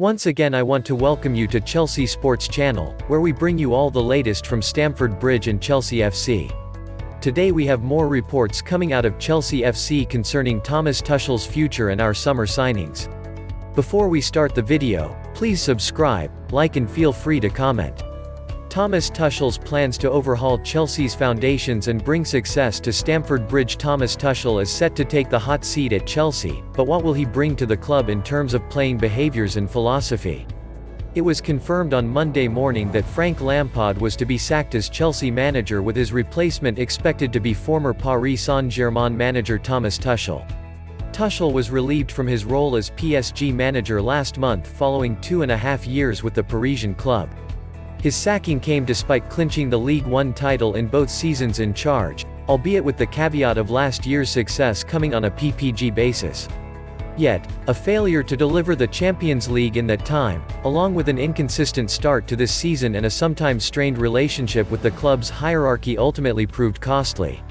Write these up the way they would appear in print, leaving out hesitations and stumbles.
Once again I want to welcome you to Chelsea Sports Channel, where we bring you all the latest from Stamford Bridge and Chelsea FC. Today we have more reports coming out of Chelsea FC concerning Thomas Tuchel's future and our summer signings. Before we start the video, please subscribe, like and feel free to comment. Thomas Tuchel's plans to overhaul Chelsea's foundations and bring success to Stamford Bridge. Thomas Tuchel is set to take the hot seat at Chelsea, but what will he bring to the club in terms of playing behaviours and philosophy? It was confirmed on Monday morning that Frank Lampard was to be sacked as Chelsea manager, with his replacement expected to be former Paris Saint-Germain manager Thomas Tuchel. Tuchel was relieved from his role as PSG manager last month following 2.5 years with the Parisian club. His sacking came despite clinching the Ligue 1 title in both seasons in charge, albeit with the caveat of last year's success coming on a PPG basis. Yet, a failure to deliver the Champions League in that time, along with an inconsistent start to this season and a sometimes strained relationship with the club's hierarchy, ultimately proved costly.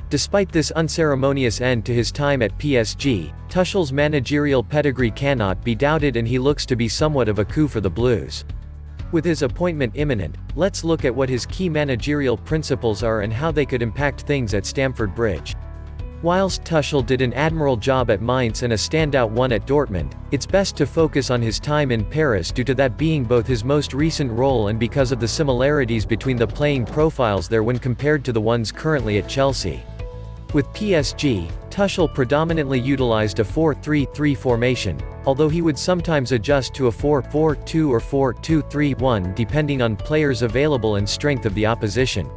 Despite this unceremonious end to his time at PSG, Tuchel's managerial pedigree cannot be doubted, and he looks to be somewhat of a coup for the Blues. With his appointment imminent, let's look at what his key managerial principles are and how they could impact things at Stamford Bridge. Whilst Tuchel did an admirable job at Mainz and a standout one at Dortmund, it's best to focus on his time in Paris, due to that being both his most recent role and because of the similarities between the playing profiles there when compared to the ones currently at Chelsea. With PSG, Tuchel predominantly utilized a 4-3-3 formation, although he would sometimes adjust to a 4-4-2 or 4-2-3-1 depending on players available and strength of the opposition.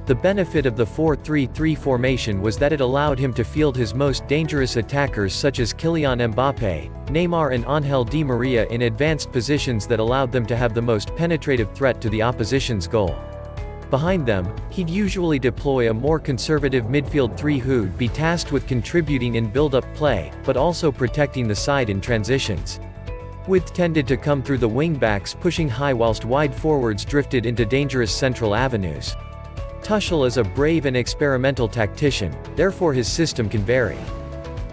The benefit of the 4-3-3 formation was that it allowed him to field his most dangerous attackers such as Kylian mbappé, Neymar and Angel Di Maria in advanced positions that allowed them to have the most penetrative threat to the opposition's goal. Behind them, he'd usually deploy a more conservative midfield three who'd be tasked with contributing in build-up play, but also protecting the side in transitions. Width tended to come through the wing-backs pushing high, whilst wide forwards drifted into dangerous central avenues. Tuchel is a brave and experimental tactician, therefore his system can vary.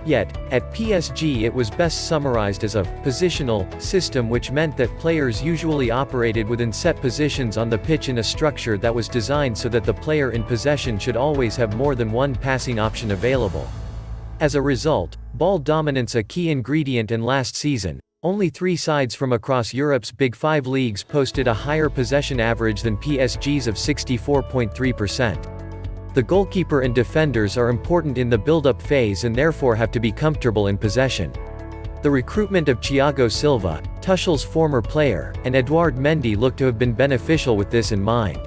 Yet, at PSG it was best summarized as a positional system, which meant that players usually operated within set positions on the pitch in a structure that was designed so that the player in possession should always have more than one passing option available. As a result, ball dominance a key ingredient, and last season, only 3 sides from across Europe's Big 5 leagues posted a higher possession average than PSG's of 64.3%. The goalkeeper and defenders are important in the build-up phase and therefore have to be comfortable in possession. The recruitment of Thiago Silva, Tuchel's former player, and Mendy look to have been beneficial with this in mind.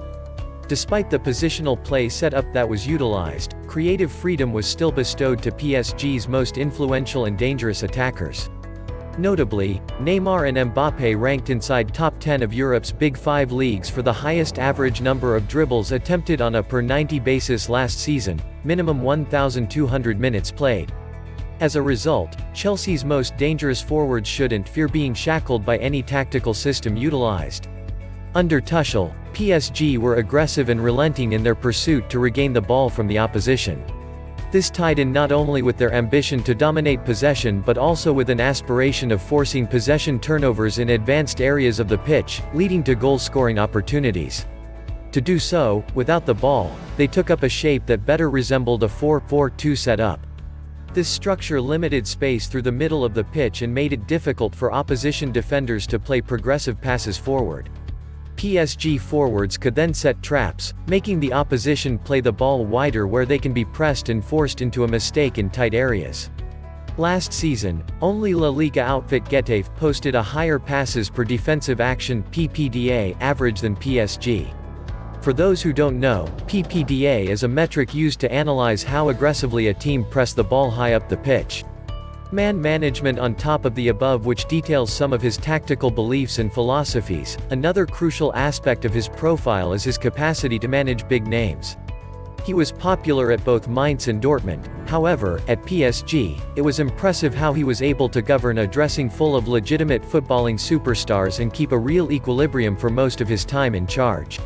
Despite the positional play setup that was utilized, creative freedom was still bestowed to PSG's most influential and dangerous attackers. Notably, Neymar and Mbappé ranked inside top 10 of Europe's Big 5 leagues for the highest average number of dribbles attempted on a per-90 basis last season, minimum 1,200 minutes played. As a result, Chelsea's most dangerous forwards shouldn't fear being shackled by any tactical system utilized. Under Tuchel, PSG were aggressive and relenting in their pursuit to regain the ball from the opposition. This tied in not only with their ambition to dominate possession but also with an aspiration of forcing possession turnovers in advanced areas of the pitch, leading to goal-scoring opportunities. To do so, without the ball, they took up a shape that better resembled a 4-4-2 setup. This structure limited space through the middle of the pitch and made it difficult for opposition defenders to play progressive passes forward. PSG forwards could then set traps, making the opposition play the ball wider where they can be pressed and forced into a mistake in tight areas. Last season, only La Liga outfit Getafe posted a higher passes per defensive action (PPDA) average than PSG. For those who don't know, PPDA is a metric used to analyze how aggressively a team pressed the ball high up the pitch. Man management on top of the above, which details some of his tactical beliefs and philosophies. Another crucial aspect of his profile is his capacity to manage big names. He was popular at both Mainz and Dortmund, however, at PSG, it was impressive how he was able to govern a dressing full of legitimate footballing superstars and keep a real equilibrium for most of his time in charge.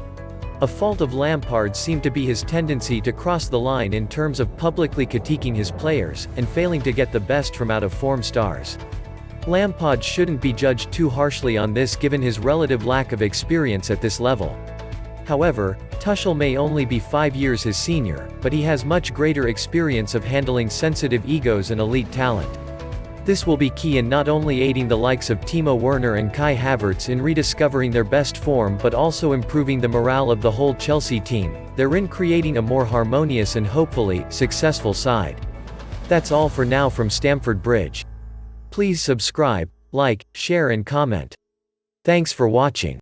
A fault of Lampard seemed to be his tendency to cross the line in terms of publicly critiquing his players, and failing to get the best from out-of-form stars. Lampard shouldn't be judged too harshly on this given his relative lack of experience at this level. However, Tuchel may only be 5 years his senior, but he has much greater experience of handling sensitive egos and elite talent. This will be key in not only aiding the likes of Timo Werner and Kai Havertz in rediscovering their best form but also improving the morale of the whole Chelsea team, therein creating a more harmonious and hopefully, successful side. That's all for now from Stamford Bridge. Please subscribe, like, share and comment. Thanks for watching.